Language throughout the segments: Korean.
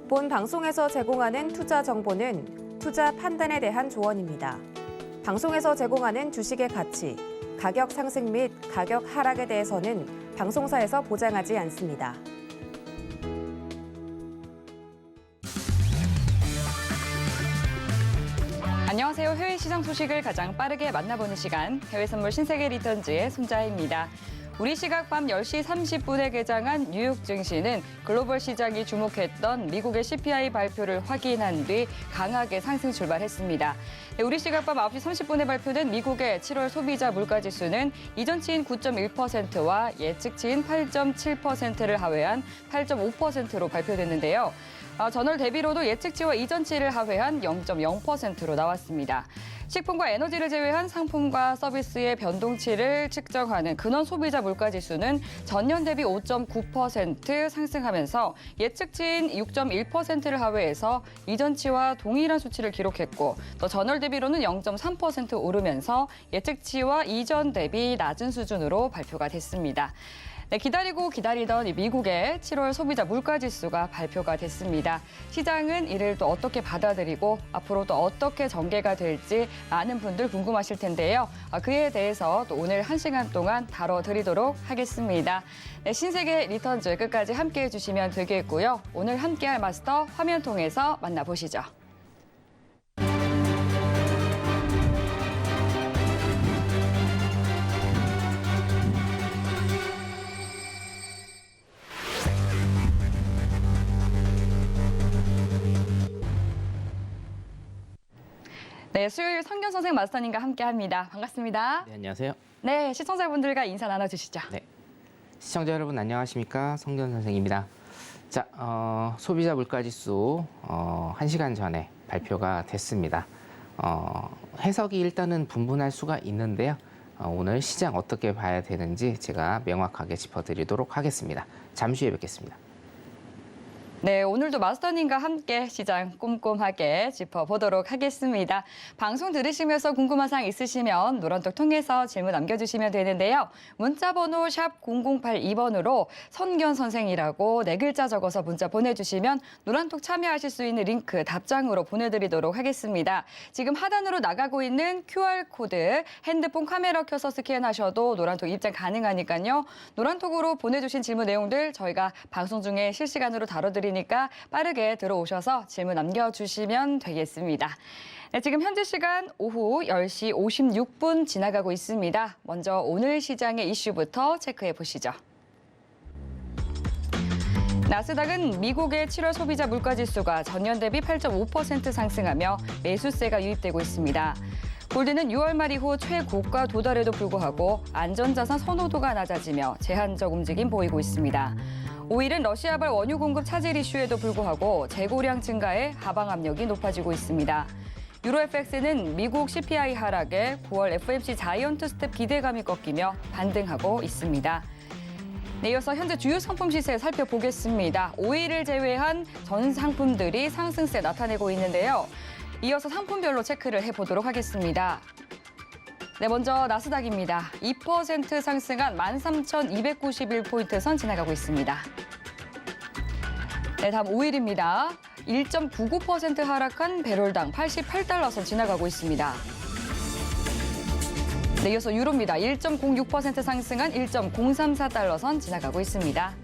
본 방송에서 제공하는 투자 정보는 투자 판단에 대한 조언입니다. 방송에서 제공하는 주식의 가치, 가격 상승 및 가격 하락에 대해서는 방송사에서 보장하지 않습니다. 안녕하세요. 해외 시장 소식을 가장 빠르게 만나보는 시간, 해외 선물 신세계 리턴즈의 손자혜입니다. 우리 시각 밤 10시 30분에 개장한 뉴욕 증시는 글로벌 시장이 주목했던 미국의 CPI 발표를 확인한 뒤 강하게 상승 출발했습니다. 우리 시각 밤 9시 30분에 발표된 미국의 7월 소비자 물가지수는 이전치인 9.1%와 예측치인 8.7%를 하회한 8.5%로 발표됐는데요. 전월 대비로도 예측치와 이전치를 하회한 0.0%로 나왔습니다. 식품과 에너지를 제외한 상품과 서비스의 변동치를 측정하는 근원 소비자 물가지수는 전년 대비 5.9% 상승하면서 예측치인 6.1%를 하회해서 이전치와 동일한 수치를 기록했고, 또 전월 대비로는 0.3% 오르면서 예측치와 이전 대비 낮은 수준으로 발표가 됐습니다. 네, 기다리던 이 미국의 7월 소비자 물가지수가 발표가 됐습니다. 시장은 이를 또 어떻게 받아들이고 앞으로 또 어떻게 전개가 될지 많은 분들 궁금하실 텐데요. 그에 대해서 또 오늘 1시간 동안 다뤄드리도록 하겠습니다. 네, 신세계 리턴즈 끝까지 함께해 주시면 되겠고요. 오늘 함께할 마스터 화면 통해서 만나보시죠. 네, 수요일 성균 선생 마스터님과 함께합니다. 반갑습니다. 네, 안녕하세요. 네, 시청자분들과 인사 나눠주시죠. 네, 시청자 여러분 안녕하십니까? 성균 선생입니다. 자, 소비자 물가지수 1시간 전에 발표가 됐습니다. 해석이 일단은 분분할 수가 있는데요. 오늘 시장 어떻게 봐야 되는지 제가 명확하게 짚어드리도록 하겠습니다. 잠시 후에 뵙겠습니다. 네, 오늘도 마스터님과 함께 시장 꼼꼼하게 짚어보도록 하겠습니다. 방송 들으시면서 궁금한 사항 있으시면 노란톡 통해서 질문 남겨주시면 되는데요. 문자번호 샵 0082번으로 선견 선생이라고 4글자 적어서 문자 보내주시면 노란톡 참여하실 수 있는 링크 답장으로 보내드리도록 하겠습니다. 지금 하단으로 나가고 있는 QR코드 핸드폰 카메라 켜서 스캔하셔도 노란톡 입장 가능하니까요. 노란톡으로 보내주신 질문 내용들 저희가 방송 중에 실시간으로 다뤄드리니까 빠르게 들어오셔서 질문 남겨주시면 되겠습니다. 네, 지금 현재 시간 오후 10시 56분 지나가고 있습니다. 먼저 오늘 시장의 이슈부터 체크해 보시죠. 나스닥은 미국의 7월 소비자 물가지수가 전년 대비 8.5% 상승하며 매수세가 유입되고 있습니다. 골드는 6월 말 이후 최고가 도달에도 불구하고 안전자산 선호도가 낮아지며 제한적 움직임 보이고 있습니다. 오일은 러시아발 원유 공급 차질 이슈에도 불구하고 재고량 증가에 하방 압력이 높아지고 있습니다. 유로FX는 미국 CPI 하락에 9월 FMC 자이언트 스텝 기대감이 꺾이며 반등하고 있습니다. 네, 이어서 현재 주요 상품 시세 살펴보겠습니다. 오일을 제외한 전 상품들이 상승세 나타내고 있는데요. 이어서 상품별로 체크를 해보도록 하겠습니다. 네, 먼저 나스닥입니다. 2% 상승한 13,291포인트 선 지나가고 있습니다. 네, 다음 오일입니다. 1.99% 하락한 배럴당 88달러 선 지나가고 있습니다. 네, 이어서 유로입니다. 1.06% 상승한 1.034달러 선 지나가고 있습니다.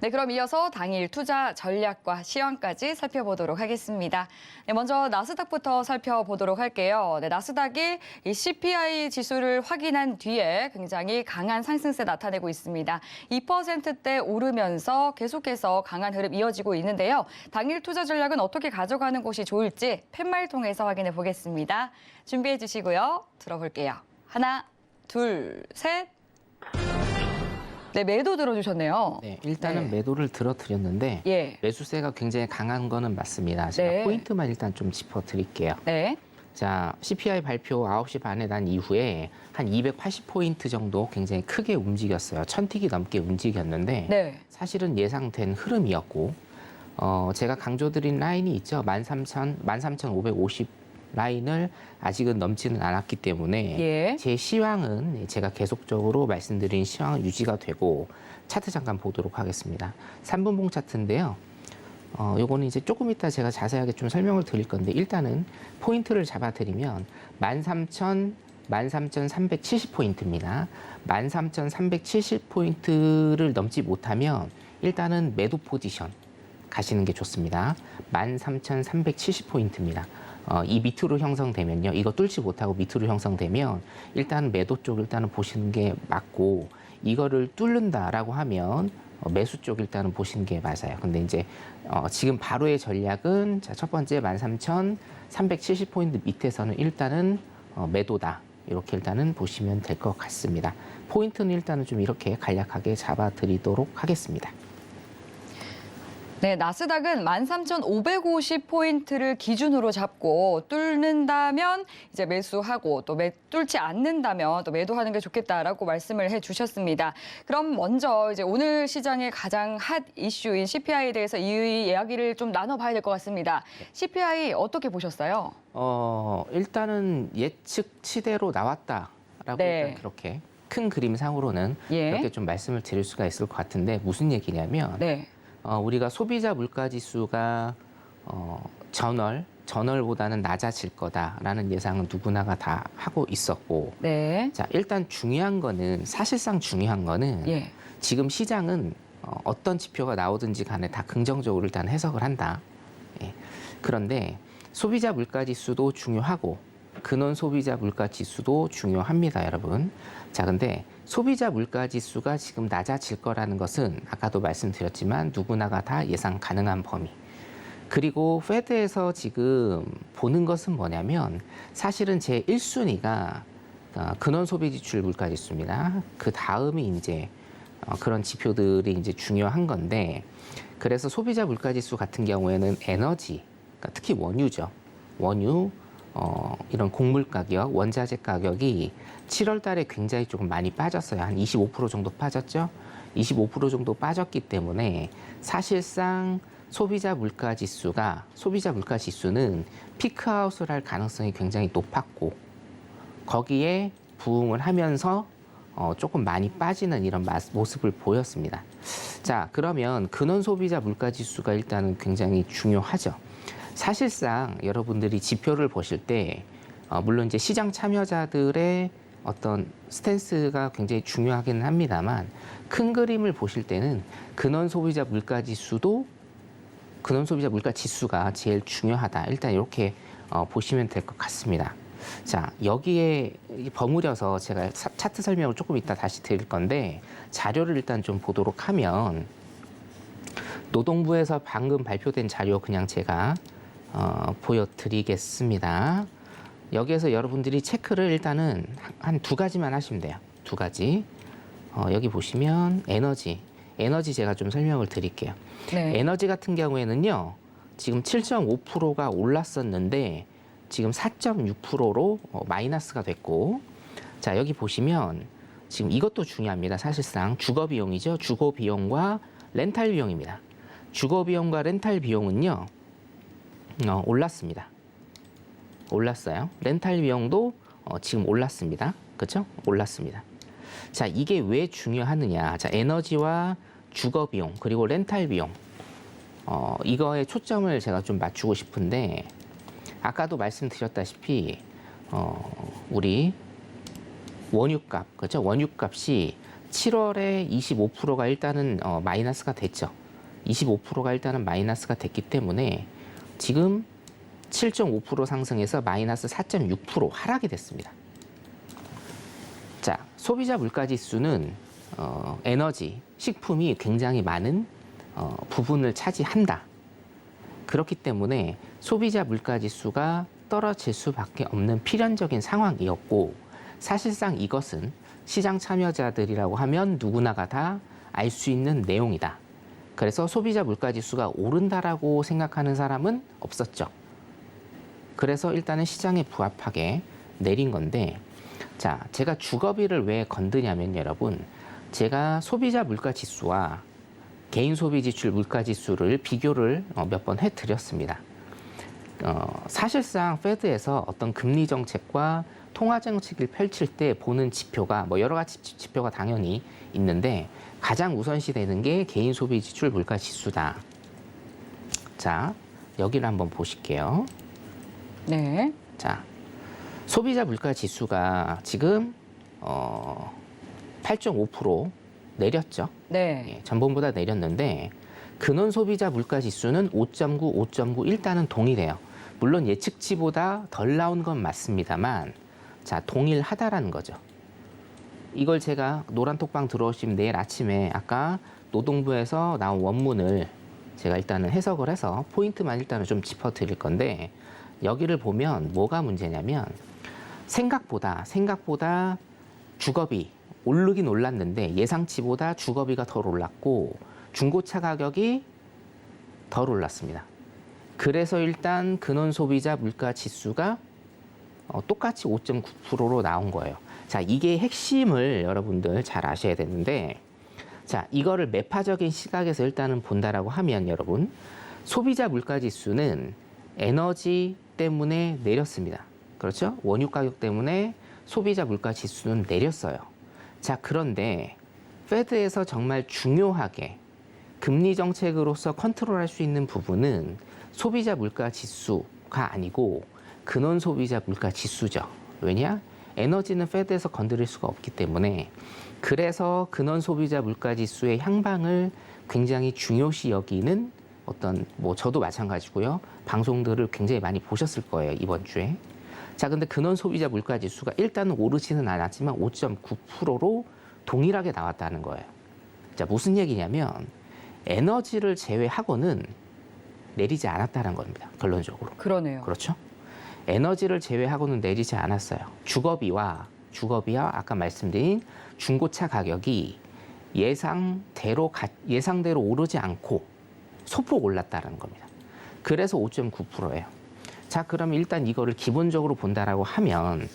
네, 그럼 이어서 당일 투자 전략과 시황까지 살펴보도록 하겠습니다. 네, 먼저 나스닥부터 살펴보도록 할게요. 네, 나스닥이 이 CPI 지수를 확인한 뒤에 굉장히 강한 상승세 나타내고 있습니다. 2%대 오르면서 계속해서 강한 흐름 이어지고 있는데요. 당일 투자 전략은 어떻게 가져가는 것이 좋을지 팻말 통해서 확인해 보겠습니다. 준비해 주시고요. 들어볼게요. 하나, 둘, 셋. 네, 매도 들어주셨네요. 네, 일단은 네. 매도를 들어드렸는데 예. 매수세가 굉장히 강한 거는 맞습니다. 제가 네. 포인트만 일단 좀 짚어드릴게요. 네. 자, CPI 발표 9시 반에 난 이후에 한 280포인트 정도 굉장히 크게 움직였어요. 1000틱이 넘게 움직였는데 네. 사실은 예상된 흐름이었고 제가 강조드린 라인이 있죠. 13,550 라인을 아직은 넘지는 않았기 때문에 예. 제 시황은 제가 계속적으로 말씀드린 시황은 유지가 되고 차트 잠깐 보도록 하겠습니다. 3분봉 차트인데요. 요거는 이제 조금 이따 제가 자세하게 좀 설명을 드릴 건데 일단은 포인트를 잡아드리면 13,370포인트입니다. 13,370포인트를 넘지 못하면 일단은 매도 포지션 가시는 게 좋습니다. 13,370포인트입니다. 이 밑으로 형성되면요. 이거 뚫지 못하고 밑으로 형성되면 일단 매도 쪽 일단은 보시는 게 맞고 이거를 뚫는다라고 하면 매수 쪽 일단은 보시는 게 맞아요. 근데 이제 지금 바로의 전략은 자, 첫 번째 13,370포인트 밑에서는 일단은 매도다. 이렇게 일단은 보시면 될 것 같습니다. 포인트는 일단은 좀 이렇게 간략하게 잡아드리도록 하겠습니다. 네, 나스닥은 13,550포인트를 기준으로 잡고 뚫는다면 이제 매수하고 또 뚫지 않는다면 또 매도하는 게 좋겠다라고 말씀을 해주셨습니다. 그럼 먼저 이제 오늘 시장의 가장 핫 이슈인 CPI에 대해서 이 이야기를 좀 나눠봐야 될 것 같습니다. CPI 어떻게 보셨어요? 일단은 예측치대로 나왔다라고 네. 일단 그렇게 큰 그림상으로는 예. 이렇게 좀 말씀을 드릴 수가 있을 것 같은데 무슨 얘기냐면 네. 우리가 소비자 물가 지수가 전월보다는 낮아질 거다라는 예상은 누구나가 다 하고 있었고 네. 자 일단 중요한 거는 사실상 중요한 거는 예. 지금 시장은 어떤 지표가 나오든지 간에 다 긍정적으로 일단 해석을 한다. 예. 그런데 소비자 물가 지수도 중요하고 근원 소비자 물가 지수도 중요합니다, 여러분. 자, 근데 소비자 물가 지수가 지금 낮아질 거라는 것은 아까도 말씀드렸지만 누구나가 다 예상 가능한 범위. 그리고 페드에서 지금 보는 것은 뭐냐면 사실은 제 1순위가 근원 소비 지출 물가 지수입니다. 그 다음이 이제 그런 지표들이 이제 중요한 건데 그래서 소비자 물가 지수 같은 경우에는 에너지, 그러니까 특히 원유죠. 원유, 이런 곡물 가격, 원자재 가격이 7월 달에 굉장히 조금 많이 빠졌어요. 한 25% 정도 빠졌죠. 25% 정도 빠졌기 때문에 사실상 소비자 물가 지수는 피크아웃을 할 가능성이 굉장히 높았고 거기에 부응을 하면서 조금 많이 빠지는 이런 모습을 보였습니다. 자, 그러면 근원 소비자 물가 지수가 일단은 굉장히 중요하죠. 사실상 여러분들이 지표를 보실 때 물론 이제 시장 참여자들의 어떤 스탠스가 굉장히 중요하기는 합니다만 큰 그림을 보실 때는 근원 소비자 물가 지수가 제일 중요하다. 일단 이렇게 보시면 될 것 같습니다. 자, 여기에 버무려서 제가 차트 설명을 조금 이따 다시 드릴 건데 자료를 일단 좀 보도록 하면 노동부에서 방금 발표된 자료 그냥 제가 보여드리겠습니다. 여기에서 여러분들이 체크를 일단은 한 두 가지만 하시면 돼요. 두 가지. 여기 보시면 에너지 제가 좀 설명을 드릴게요. 네. 에너지 같은 경우에는요. 지금 7.5%가 올랐었는데 지금 4.6%로 마이너스가 됐고 자, 여기 보시면 지금 이것도 중요합니다. 사실상 주거 비용이죠. 주거 비용과 렌탈 비용입니다. 주거 비용과 렌탈 비용은요. 올랐습니다. 올랐어요. 렌탈 비용도 지금 올랐습니다. 그렇죠? 올랐습니다. 자, 이게 왜 중요하느냐? 자, 에너지와 주거 비용 그리고 렌탈 비용 이거에 초점을 제가 좀 맞추고 싶은데 아까도 말씀드렸다시피 우리 원유값 그렇죠? 원유값이 7월에 25%가 일단은 마이너스가 됐죠. 25%가 일단은 마이너스가 됐기 때문에 지금 7.5% 상승해서 마이너스 4.6% 하락이 됐습니다. 자, 소비자 물가 지수는 에너지, 식품이 굉장히 많은 부분을 차지한다. 그렇기 때문에 소비자 물가 지수가 떨어질 수밖에 없는 필연적인 상황이었고 사실상 이것은 시장 참여자들이라고 하면 누구나가 다 알 수 있는 내용이다. 그래서 소비자 물가 지수가 오른다라고 생각하는 사람은 없었죠. 그래서 일단은 시장에 부합하게 내린 건데 자, 제가 주거비를 왜 건드냐면 여러분 제가 소비자 물가 지수와 개인 소비 지출 물가 지수를 비교를 몇 번 해드렸습니다. 사실상 페드에서 어떤 금리 정책과 통화 정책을 펼칠 때 보는 지표가 뭐 여러 가지 지표가 당연히 있는데 가장 우선시 되는 게 개인 소비 지출 물가 지수다. 자, 여기를 한번 보실게요. 네. 자, 소비자 물가 지수가 지금 8.5% 내렸죠. 네. 예, 전번보다 내렸는데 근원 소비자 물가 지수는 5.9, 5.9 일단은 동일해요. 물론 예측치보다 덜 나온 건 맞습니다만 자, 동일하다라는 거죠. 이걸 제가 노란톡방 들어오시면 내일 아침에 아까 노동부에서 나온 원문을 제가 일단은 해석을 해서 포인트만 일단은 좀 짚어드릴 건데 여기를 보면 뭐가 문제냐면 생각보다 주거비 오르긴 올랐는데 예상치보다 주거비가 덜 올랐고 중고차 가격이 덜 올랐습니다. 그래서 일단 근원 소비자 물가 지수가 똑같이 5.9%로 나온 거예요. 자, 이게 핵심을 여러분들 잘 아셔야 되는데 자, 이거를 매파적인 시각에서 일단은 본다라고 하면 여러분 소비자 물가 지수는 에너지 때문에 내렸습니다. 그렇죠? 원유 가격 때문에 소비자 물가 지수는 내렸어요. 자, 그런데 페드에서 정말 중요하게 금리 정책으로서 컨트롤할 수 있는 부분은 소비자 물가 지수가 아니고 근원 소비자 물가 지수죠. 왜냐? 에너지는 페드에서 건드릴 수가 없기 때문에 그래서 근원 소비자 물가 지수의 향방을 굉장히 중요시 여기는 어떤 뭐 저도 마찬가지고요. 방송들을 굉장히 많이 보셨을 거예요. 이번 주에. 자, 근데 근원 소비자 물가 지수가 일단은 오르지는 않았지만 5.9%로 동일하게 나왔다는 거예요. 자, 무슨 얘기냐면 에너지를 제외하고는 내리지 않았다는 겁니다. 결론적으로. 그러네요. 그렇죠? 에너지를 제외하고는 내리지 않았어요. 주거비와 아까 말씀드린 중고차 가격이 예상대로 오르지 않고 소폭 올랐다는 겁니다. 그래서 5.9%예요. 자, 그러면 일단 이거를 기본적으로 본다라고 하면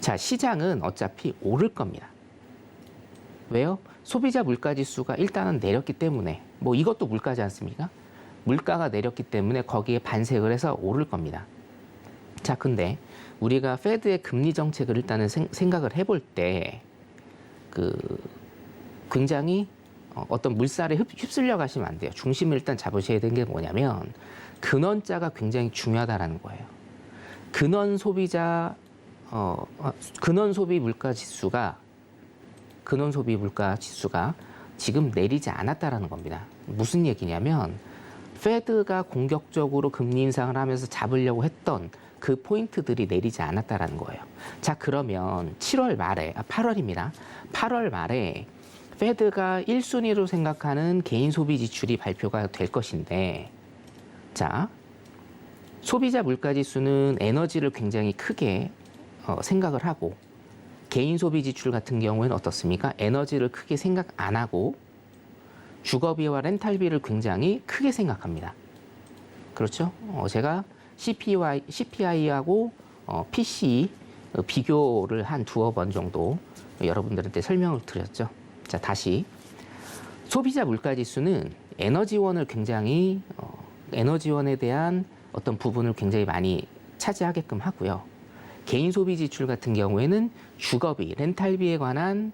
자, 시장은 어차피 오를 겁니다. 왜요? 소비자 물가 지수가 일단은 내렸기 때문에 뭐 이것도 물가지 않습니까? 물가가 내렸기 때문에 거기에 반색을 해서 오를 겁니다. 자, 근데 우리가 페드의 금리 정책을 일단은 생각을 해볼 때 굉장히 어떤 물살에 휩쓸려 가시면 안 돼요. 중심을 일단 잡으셔야 되는 게 뭐냐면 근원자가 굉장히 중요하다라는 거예요. 근원 소비 물가 지수가 지금 내리지 않았다라는 겁니다. 무슨 얘기냐면 페드가 공격적으로 금리 인상을 하면서 잡으려고 했던 그 포인트들이 내리지 않았다라는 거예요. 자, 그러면 8월입니다. 8월 말에 페드가 1순위로 생각하는 개인 소비 지출이 발표가 될 것인데 자, 소비자 물가 지수는 에너지를 굉장히 크게 생각을 하고 개인 소비 지출 같은 경우에는 어떻습니까? 에너지를 크게 생각 안 하고 주거비와 렌탈비를 굉장히 크게 생각합니다. 그렇죠? 제가 CPI하고 PCE 비교를 한 두어 번 정도 여러분들한테 설명을 드렸죠. 자, 다시 소비자 물가 지수는 에너지원을 굉장히 에너지원에 대한 어떤 부분을 굉장히 많이 차지하게끔 하고요. 개인 소비 지출 같은 경우에는 주거비, 렌탈비에 관한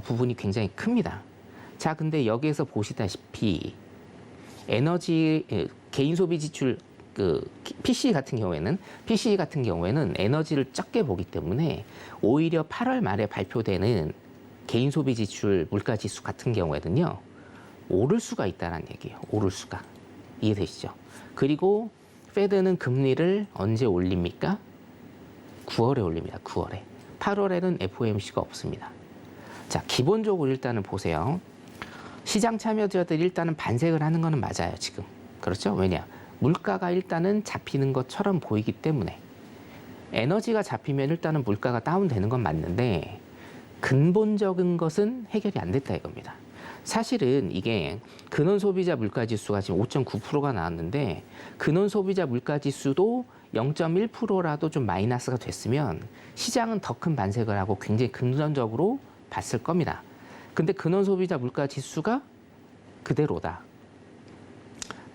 부분이 굉장히 큽니다. 자, 근데 여기에서 보시다시피 개인 소비 지출 PCE 같은 경우에는 에너지를 적게 보기 때문에 오히려 8월 말에 발표되는 개인 소비 지출 물가 지수 같은 경우에는요, 오를 수가 있다는 얘기예요. 오를 수가. 이해되시죠? 그리고 페드는 금리를 언제 올립니까? 9월에 올립니다. 9월에. 8월에는 FOMC가 없습니다. 자, 기본적으로 일단은 보세요. 시장 참여자들이 일단은 반색을 하는 거는 맞아요, 지금. 그렇죠? 왜냐? 물가가 일단은 잡히는 것처럼 보이기 때문에 에너지가 잡히면 일단은 물가가 다운되는 건 맞는데 근본적인 것은 해결이 안 됐다 이겁니다. 사실은 이게 근원 소비자 물가 지수가 지금 5.9%가 나왔는데 근원 소비자 물가 지수도 0.1%라도 좀 마이너스가 됐으면 시장은 더 큰 반색을 하고 굉장히 긍정적으로 봤을 겁니다. 근데 근원 소비자 물가 지수가 그대로다.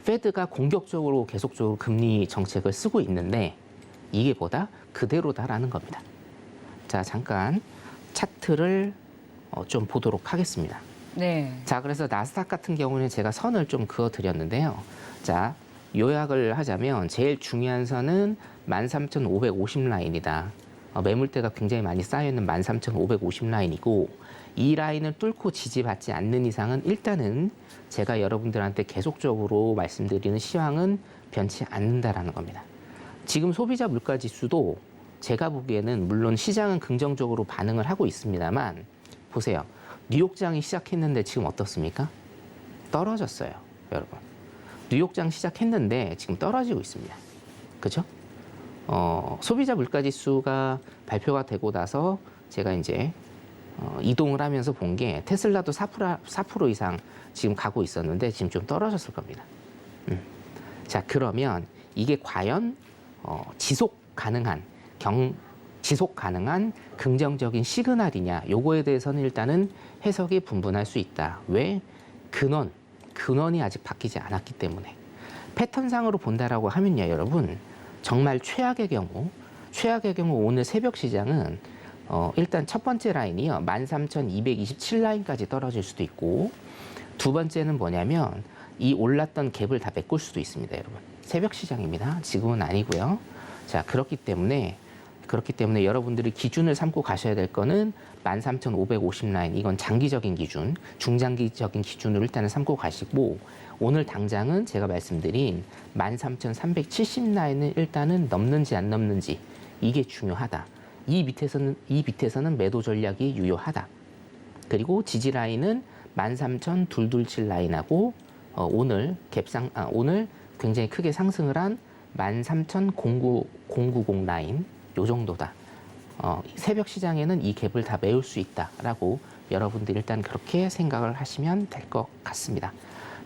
페드가 공격적으로 계속적으로 금리 정책을 쓰고 있는데 이게 뭐다? 그대로다라는 겁니다. 자, 잠깐 차트를 좀 보도록 하겠습니다. 네. 자, 그래서 나스닥 같은 경우는 제가 선을 좀 그어드렸는데요. 자, 요약을 하자면 제일 중요한 선은 13,550 라인이다. 매물대가 굉장히 많이 쌓여있는 13,550 라인이고 이 라인을 뚫고 지지받지 않는 이상은 일단은 제가 여러분들한테 계속적으로 말씀드리는 시황은 변치 않는다라는 겁니다. 지금 소비자 물가지수도 제가 보기에는 물론 시장은 긍정적으로 반응을 하고 있습니다만 보세요. 뉴욕장이 시작했는데 지금 어떻습니까? 떨어졌어요, 여러분. 뉴욕장 시작했는데 지금 떨어지고 있습니다. 그죠? 소비자 물가지수가 발표가 되고 나서 제가 이제 이동을 하면서 본 게 테슬라도 4% 이상 지금 가고 있었는데 지금 좀 떨어졌을 겁니다. 자, 그러면 이게 과연 지속 가능한 긍정적인 시그널이냐? 요거에 대해서는 일단은 해석이 분분할 수 있다. 왜? 근원이 아직 바뀌지 않았기 때문에. 패턴상으로 본다라고 하면요, 여러분. 정말 최악의 경우 오늘 새벽 시장은 일단 첫 번째 라인이요. 13,227 라인까지 떨어질 수도 있고 두 번째는 뭐냐면 이 올랐던 갭을 다 메꿀 수도 있습니다, 여러분. 새벽 시장입니다. 지금은 아니고요. 자, 그렇기 때문에 여러분들이 기준을 삼고 가셔야 될 거는 13,550 라인. 이건 장기적인 기준, 중장기적인 기준으로 일단은 삼고 가시고 오늘 당장은 제가 말씀드린 13,370 라인을 일단은 넘는지 안 넘는지 이게 중요하다. 이 밑에서는 매도 전략이 유효하다. 그리고 지지 라인은 13,227 라인하고 오늘 굉장히 크게 상승을 한 13,090 라인 요 정도다. 새벽 시장에는 이 갭을 다 메울 수 있다라고 여러분들 일단 그렇게 생각을 하시면 될 것 같습니다.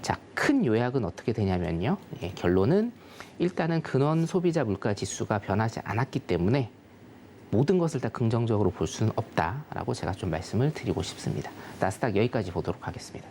자, 큰 요약은 어떻게 되냐면요. 예, 결론은 일단은 근원 소비자 물가 지수가 변하지 않았기 때문에 모든 것을 다 긍정적으로 볼 수는 없다라고 제가 좀 말씀을 드리고 싶습니다. 나스닥 여기까지 보도록 하겠습니다.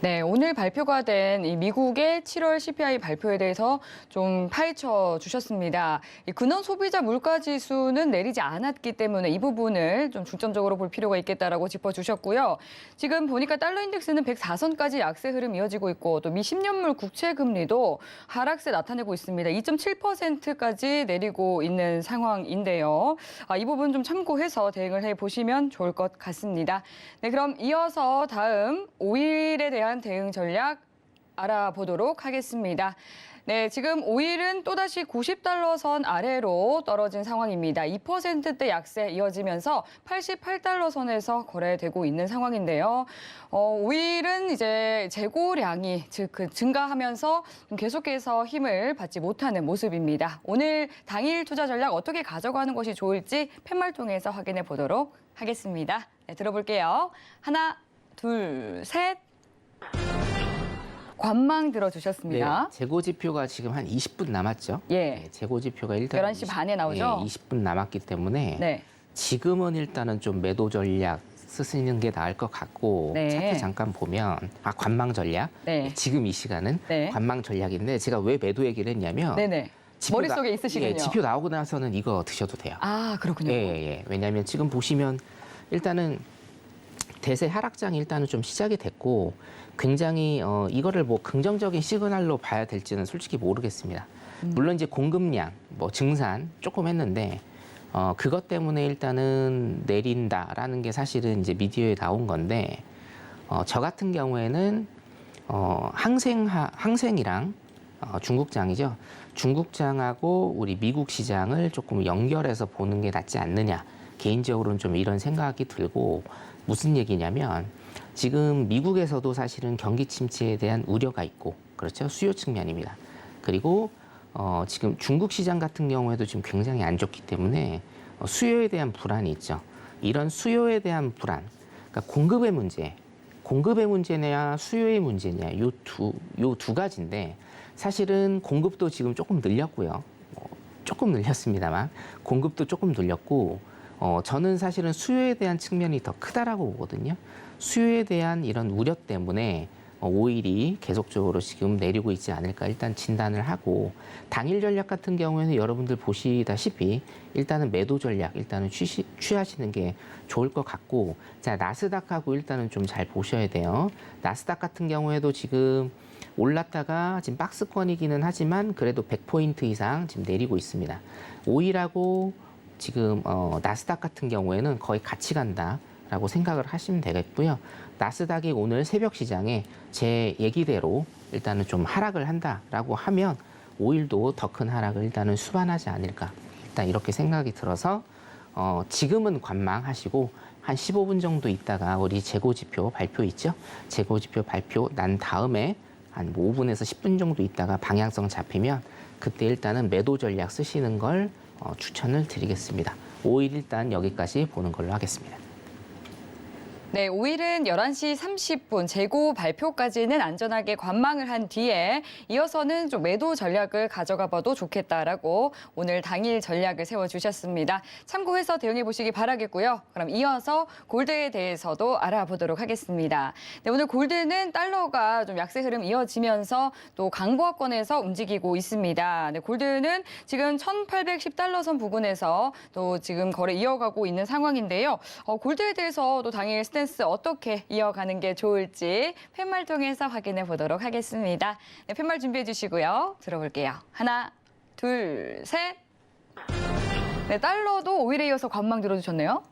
네, 오늘 발표가 된 이 미국의 7월 CPI 발표에 대해서 좀 파헤쳐 주셨습니다. 이 근원 소비자 물가 지수는 내리지 않았기 때문에 이 부분을 좀 중점적으로 볼 필요가 있겠다라고 짚어주셨고요. 지금 보니까 달러 인덱스는 104선까지 약세 흐름 이어지고 있고 또 미 10년물 국채 금리도 하락세 나타내고 있습니다. 2.7%까지 내리고 있는 상황인데요. 이 부분 좀 참고해서 대응을 해보시면 좋을 것 같습니다. 네, 그럼 이어서 다음 5일에 대한 대응 전략 알아보도록 하겠습니다. 네, 지금 오일은 또다시 90달러 선 아래로 떨어진 상황입니다. 2%대 약세 이어지면서 88달러 선에서 거래되고 있는 상황인데요. 오일은 이제 재고량이 증가하면서 계속해서 힘을 받지 못하는 모습입니다. 오늘 당일 투자 전략 어떻게 가져가는 것이 좋을지 팻말 통해서 확인해 보도록 하겠습니다. 네, 들어볼게요. 하나, 둘, 셋. 관망 들어주셨습니다. 네, 재고 지표가 지금 한 20분 남았죠. 예. 네, 재고 지표가 일단 11시 반에 나오죠? 20분 남았기 때문에 네. 지금은 일단은 좀 매도 전략 쓰시는 게 나을 것 같고 네. 차트 잠깐 보면 관망 전략. 네. 지금 이 시간은 네. 관망 전략인데 제가 왜 매도 얘기를 했냐면 네네. 머릿속에 있으시군요. 지표 나오고 나서는 이거 드셔도 돼요. 아, 그렇군요. 예. 왜냐하면 지금 보시면 일단은 대세 하락장이 일단은 좀 시작이 됐고 굉장히 이거를 뭐 긍정적인 시그널로 봐야 될지는 솔직히 모르겠습니다. 물론 이제 공급량, 뭐 증산 조금 했는데 그것 때문에 일단은 내린다라는 게 사실은 이제 미디어에 나온 건데 저 같은 경우에는 항생이랑 중국장이죠. 중국장하고 우리 미국 시장을 조금 연결해서 보는 게 낫지 않느냐. 개인적으로는 좀 이런 생각이 들고 무슨 얘기냐면 지금 미국에서도 사실은 경기 침체에 대한 우려가 있고 그렇죠. 수요 측면입니다. 그리고 지금 중국 시장 같은 경우에도 지금 굉장히 안 좋기 때문에 수요에 대한 불안이 있죠. 이런 수요에 대한 불안, 그러니까 공급의 문제냐 수요의 문제냐 요 두 가지인데 사실은 공급도 지금 조금 늘렸고요. 조금 늘렸습니다만 공급도 조금 늘렸고 저는 사실은 수요에 대한 측면이 더 크다라고 보거든요. 수요에 대한 이런 우려 때문에 오일이 계속적으로 지금 내리고 있지 않을까 일단 진단을 하고, 당일 전략 같은 경우에는 여러분들 보시다시피 일단은 매도 전략 일단은 취하시는 게 좋을 것 같고, 자, 나스닥하고 일단은 좀 잘 보셔야 돼요. 나스닥 같은 경우에도 지금 올랐다가 지금 박스권이기는 하지만 그래도 100포인트 이상 지금 내리고 있습니다. 오일하고 지금 나스닥 같은 경우에는 거의 같이 간다라고 생각을 하시면 되겠고요. 나스닥이 오늘 새벽 시장에 제 얘기대로 일단은 좀 하락을 한다라고 하면 오일도 더 큰 하락을 일단은 수반하지 않을까, 일단 이렇게 생각이 들어서 지금은 관망하시고 한 15분 정도 있다가 우리 재고지표 발표 있죠? 재고지표 발표 난 다음에 한 5분에서 10분 정도 있다가 방향성 잡히면 그때 일단은 매도 전략 쓰시는 걸 추천을 드리겠습니다. 오일 일단 여기까지 보는 걸로 하겠습니다. 네, 오일은 11시 30분 재고 발표까지는 안전하게 관망을 한 뒤에 이어서는 좀 매도 전략을 가져가 봐도 좋겠다라고 오늘 당일 전략을 세워주셨습니다. 참고해서 대응해 보시기 바라겠고요. 그럼 이어서 골드에 대해서도 알아보도록 하겠습니다. 네, 오늘 골드는 달러가 좀 약세 흐름 이어지면서 또 강보합권에서 움직이고 있습니다. 네, 골드는 지금 1810달러 선 부근에서 또 지금 거래 이어가고 있는 상황인데요. 골드에 대해서 또 당일 스탠스 어떻게 이어가는 게 좋을지 팻말 통해서 확인해 보도록 하겠습니다. 네, 팻말 준비해 주시고요. 들어볼게요. 하나, 둘, 셋. 네, 달러도 오일에 이어서 관망 들어주셨네요.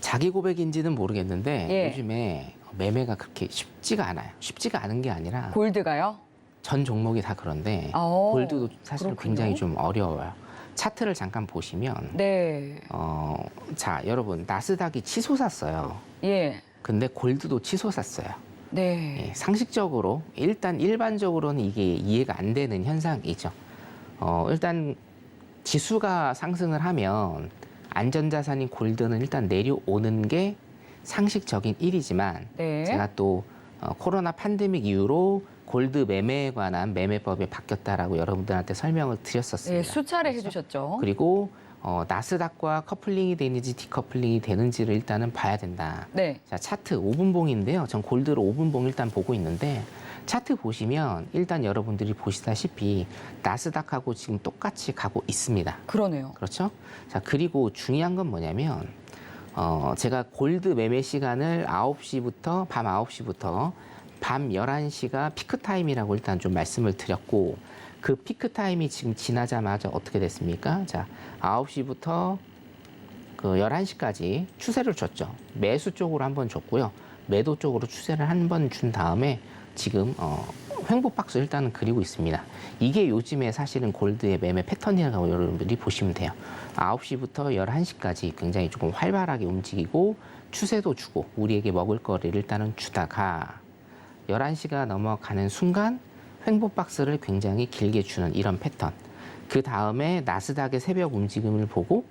자기 고백인지는 모르겠는데 예. 요즘에 매매가 그렇게 쉽지가 않아요. 쉽지가 않은 게 아니라 골드가요? 전 종목이 다 그런데 골드도 사실 그렇군요. 굉장히 좀 어려워요. 차트를 잠깐 보시면 네. 자, 여러분 나스닥이 치솟았어요. 예. 근데 골드도 치솟았어요. 네. 예, 상식적으로 일단 일반적으로는 이게 이해가 안 되는 현상이죠. 일단 지수가 상승을 하면 안전자산인 골드는 일단 내려오는 게 상식적인 일이지만 네. 제가 또 코로나 팬데믹 이후로 골드 매매에 관한 매매법이 바뀌었다라고 여러분들한테 설명을 드렸었습니다. 네, 수차례 해주셨죠. 그리고 나스닥과 커플링이 되는지 디커플링이 되는지를 일단은 봐야 된다. 네. 자, 차트 5분봉인데요. 전 골드로 5분봉 일단 보고 있는데 차트 보시면 일단 여러분들이 보시다시피 나스닥하고 지금 똑같이 가고 있습니다. 그러네요. 그렇죠? 자, 그리고 중요한 건 뭐냐면 제가 골드 매매 시간을 밤 9시부터 밤 11시가 피크 타임이라고 일단 좀 말씀을 드렸고, 그 피크 타임이 지금 지나자마자 어떻게 됐습니까? 자, 9시부터 그 11시까지 추세를 줬죠. 매수 쪽으로 한번 줬고요. 매도 쪽으로 추세를 한 번 준 다음에 지금 횡보 박스 일단은 그리고 있습니다. 이게 요즘에 사실은 골드의 매매 패턴이라고 여러분들이 보시면 돼요. 9시부터 11시까지 굉장히 조금 활발하게 움직이고 추세도 주고 우리에게 먹을 거리를 일단은 주다가 11시가 넘어가는 순간 횡보 박스를 굉장히 길게 주는 이런 패턴. 그 다음에 나스닥의 새벽 움직임을 보고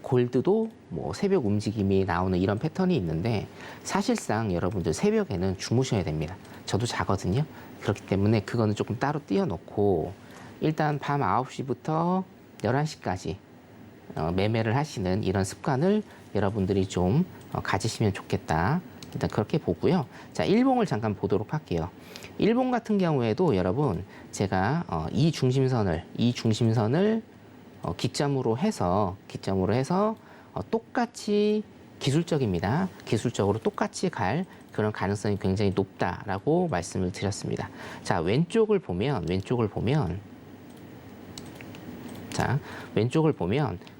골드도 뭐 새벽 움직임이 나오는 이런 패턴이 있는데, 사실상 여러분들 새벽에는 주무셔야 됩니다. 저도 자거든요. 그렇기 때문에 그거는 조금 따로 띄워놓고 일단 밤 9시부터 11시까지 매매를 하시는 이런 습관을 여러분들이 좀 가지시면 좋겠다. 일단 그렇게 보고요. 자, 일봉을 잠깐 보도록 할게요. 일봉 같은 경우에도 여러분 제가 이 중심선을 기점으로 해서 똑같이 기술적입니다. 기술적으로 똑같이 갈 그런 가능성이 굉장히 높다라고 말씀을 드렸습니다. 자, 왼쪽을 보면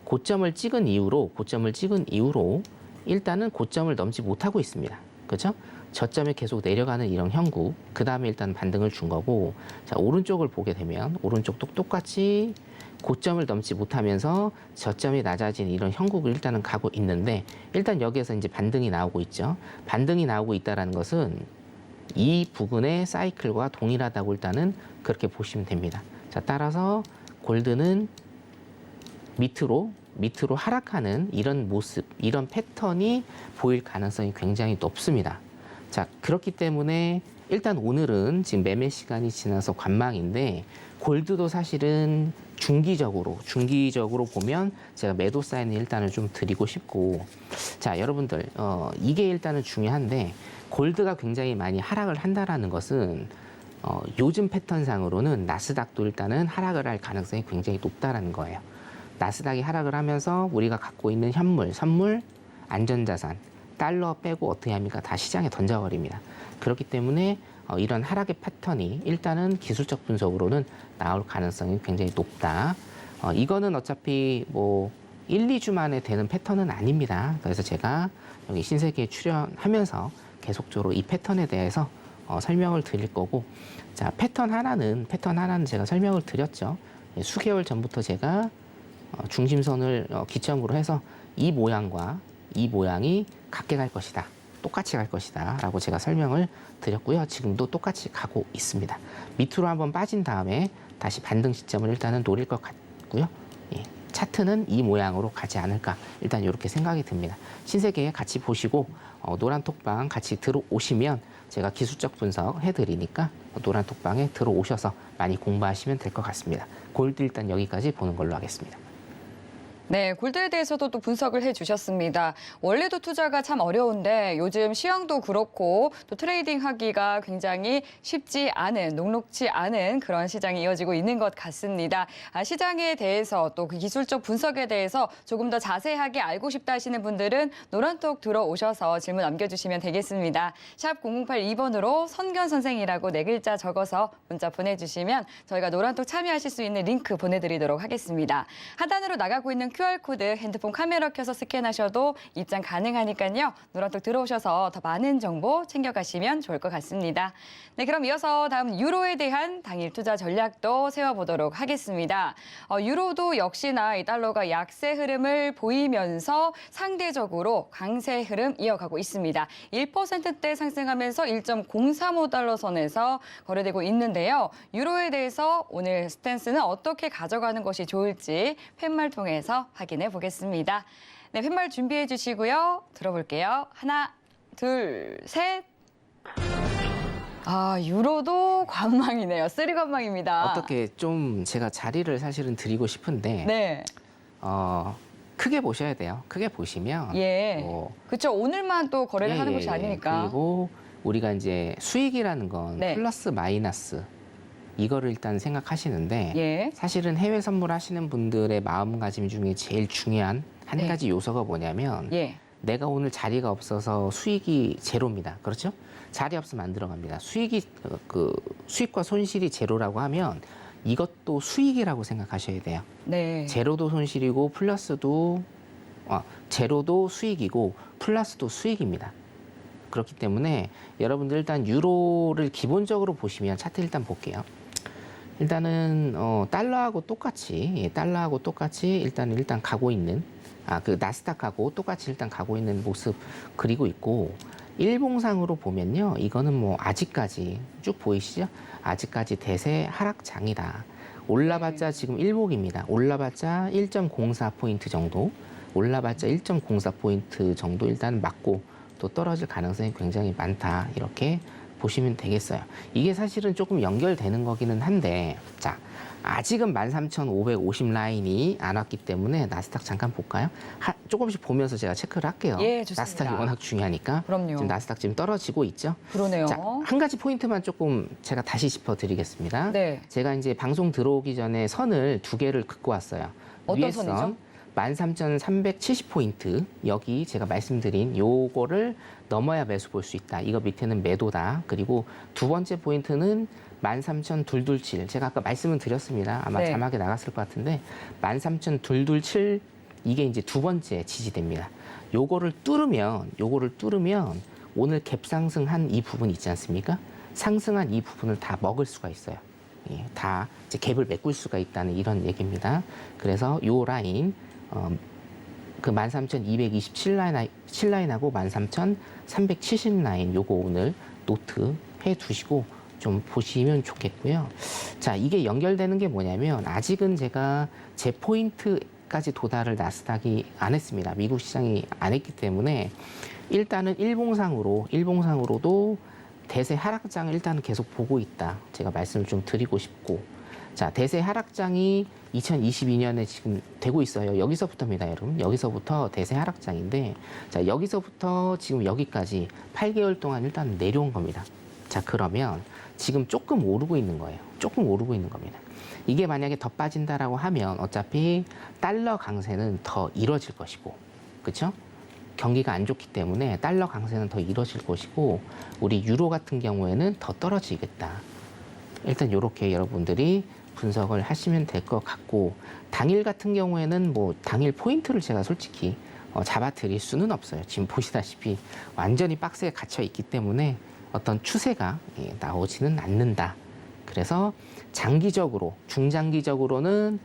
고점을 찍은 이후로 일단은 고점을 넘지 못하고 있습니다. 그렇죠? 저점에 계속 내려가는 이런 형국, 그 다음에 일단 반등을 준 거고, 자, 오른쪽을 보게 되면 오른쪽도 똑같이 고점을 넘지 못하면서 저점이 낮아진 이런 형국을 일단은 가고 있는데, 일단 여기에서 이제 반등이 나오고 있죠. 반등이 나오고 있다는 것은 이 부근의 사이클과 동일하다고 일단은 그렇게 보시면 됩니다. 자, 따라서 골드는 밑으로 하락하는 이런 모습, 이런 패턴이 보일 가능성이 굉장히 높습니다. 자, 그렇기 때문에 일단 오늘은 지금 매매 시간이 지나서 관망인데, 골드도 사실은 중기적으로 보면 제가 매도 사인을 일단은 좀 드리고 싶고, 자, 여러분들, 이게 일단은 중요한데, 골드가 굉장히 많이 하락을 한다라는 것은, 요즘 패턴상으로는 나스닥도 일단은 하락을 할 가능성이 굉장히 높다라는 거예요. 나스닥이 하락을 하면서 우리가 갖고 있는 현물, 선물, 안전자산, 달러 빼고 어떻게 합니까? 다 시장에 던져버립니다. 그렇기 때문에 이런 하락의 패턴이 일단은 기술적 분석으로는 나올 가능성이 굉장히 높다. 이거는 어차피 뭐 1, 2주 만에 되는 패턴은 아닙니다. 그래서 제가 여기 신세계에 출연하면서 계속적으로 이 패턴에 대해서 설명을 드릴 거고, 자, 패턴 하나는 제가 설명을 드렸죠. 수개월 전부터 제가 중심선을 기점으로 해서 이 모양과 이 모양이 같게 갈 것이다. 똑같이 갈 것이다. 라고 제가 설명을 드렸고요. 지금도 똑같이 가고 있습니다. 밑으로 한번 빠진 다음에 다시 반등 시점을 일단은 노릴 것 같고요. 예, 차트는 이 모양으로 가지 않을까. 일단 이렇게 생각이 듭니다. 신세계에 같이 보시고 노란 톡방 같이 들어오시면 제가 기술적 분석 해드리니까 노란 톡방에 들어오셔서 많이 공부하시면 될 것 같습니다. 골드 일단 여기까지 보는 걸로 하겠습니다. 네, 골드에 대해서도 또 분석을 해주셨습니다. 원래도 투자가 참 어려운데 요즘 시황도 그렇고 또 트레이딩하기가 굉장히 쉽지 않은, 녹록지 않은 그런 시장이 이어지고 있는 것 같습니다. 시장에 대해서 또 그 기술적 분석에 대해서 조금 더 자세하게 알고 싶다 하시는 분들은 노란톡 들어오셔서 질문 남겨주시면 되겠습니다. 샵 0082번으로 선견 선생이라고 4글자 적어서 문자 보내주시면 저희가 노란톡 참여하실 수 있는 링크 보내드리도록 하겠습니다. 하단으로 나가고 있는 QR코드 핸드폰 카메라 켜서 스캔하셔도 입장 가능하니까요. 노란톡 들어오셔서 더 많은 정보 챙겨가시면 좋을 것 같습니다. 네, 그럼 이어서 다음 유로에 대한 당일 투자 전략도 세워보도록 하겠습니다. 유로도 역시나 이 달러가 약세 흐름을 보이면서 상대적으로 강세 흐름 이어가고 있습니다. 1%대 상승하면서 1.035달러 선에서 거래되고 있는데요. 유로에 대해서 오늘 스탠스는 어떻게 가져가는 것이 좋을지 팻말 통해서 확인해 보겠습니다. 네, 팻말 준비해 주시고요. 들어볼게요. 하나, 둘, 셋. 유로도 관망이네요. 쓰리 관망입니다. 어떻게 좀 제가 자리를 사실은 드리고 싶은데, 네. 크게 보셔야 돼요. 크게 보시면. 예. 그렇죠. 오늘만 또 거래를 하는 것이 예. 아니니까. 그리고 우리가 이제 수익이라는 건 네. 플러스 마이너스 이거를 일단 생각하시는데, 예. 사실은 해외 선물하시는 분들의 마음가짐 중에 제일 중요한 한 네. 가지 요소가 뭐냐면, 예. 내가 오늘 자리가 없어서 수익이 제로입니다. 그렇죠? 자리 없으면 안 들어갑니다. 수익과 손실이 제로라고 하면 이것도 수익이라고 생각하셔야 돼요. 네. 제로도 손실이고 제로도 수익이고 플러스도 수익입니다. 그렇기 때문에 여러분들 일단 유로를 기본적으로 보시면 차트 일단 볼게요. 일단은 달러하고 똑같이 일단 가고 있는 그 나스닥하고 똑같이 일단 가고 있는 모습 그리고 있고, 일봉상으로 보면요, 이거는 뭐 아직까지 쭉 보이시죠? 아직까지 대세 하락장이다. 올라봤자 지금 일봉입니다. 올라봤자 1.04포인트 정도, 올라봤자 1.04포인트 정도 일단 맞고 또 떨어질 가능성이 굉장히 많다. 이렇게 보시면 되겠어요. 이게 사실은 조금 연결되는 거기는 한데, 자, 아직은 13,550 라인이 안 왔기 때문에 나스닥 잠깐 볼까요? 조금씩 보면서 제가 체크를 할게요. 예, 좋습니다. 나스닥이 워낙 중요하니까. 그럼요. 지금 나스닥 지금 떨어지고 있죠. 그러네요. 자, 한 가지 포인트만 조금 제가 다시 짚어드리겠습니다. 네. 제가 이제 방송 들어오기 전에 선을 2개를 긋고 왔어요. 어떤 위에 선이죠? 선 13,370포인트, 여기 제가 말씀드린 요거를 넘어야 매수 볼 수 있다. 이거 밑에는 매도다. 그리고 두 번째 포인트는 13,227. 제가 아까 말씀을 드렸습니다. 아마 네. 자막에 나갔을 것 같은데 13,227 이게 이제 두 번째 지지대입니다. 요거를 뚫으면 오늘 갭 상승한 이 부분 있지 않습니까? 상승한 이 부분을 다 먹을 수가 있어요. 예, 다 이제 갭을 메꿀 수가 있다는 이런 얘기입니다. 그래서 요 라인 그 13,227라인하고 13,370라인 요거 오늘 노트 해 두시고 좀 보시면 좋겠고요. 자, 이게 연결되는 게 뭐냐면, 아직은 제가 제 포인트까지 도달을 나스닥이 안 했습니다. 미국 시장이 안 했기 때문에 일단은 일봉상으로도 대세 하락장을 일단은 계속 보고 있다. 제가 말씀을 좀 드리고 싶고, 자, 대세 하락장이 2022년에 지금 되고 있어요. 여기서부터입니다, 여러분. 여기서부터 대세 하락장인데, 자, 여기서부터 지금 여기까지 8개월 동안 일단 내려온 겁니다. 자, 그러면 지금 조금 오르고 있는 거예요. 조금 오르고 있는 겁니다. 이게 만약에 더 빠진다라고 하면 어차피 달러 강세는 더 이뤄질 것이고, 그렇죠? 경기가 안 좋기 때문에 달러 강세는 더 이뤄질 것이고, 우리 유로 같은 경우에는 더 떨어지겠다. 일단 이렇게 여러분들이 분석을 하시면 될 것 같고, 당일 같은 경우에는 뭐 당일 포인트를 제가 솔직히 잡아 드릴 수는 없어요. 지금 보시다시피 완전히 박스에 갇혀 있기 때문에 어떤 추세가 나오지는 않는다. 그래서 장기적으로, 중장기적으로는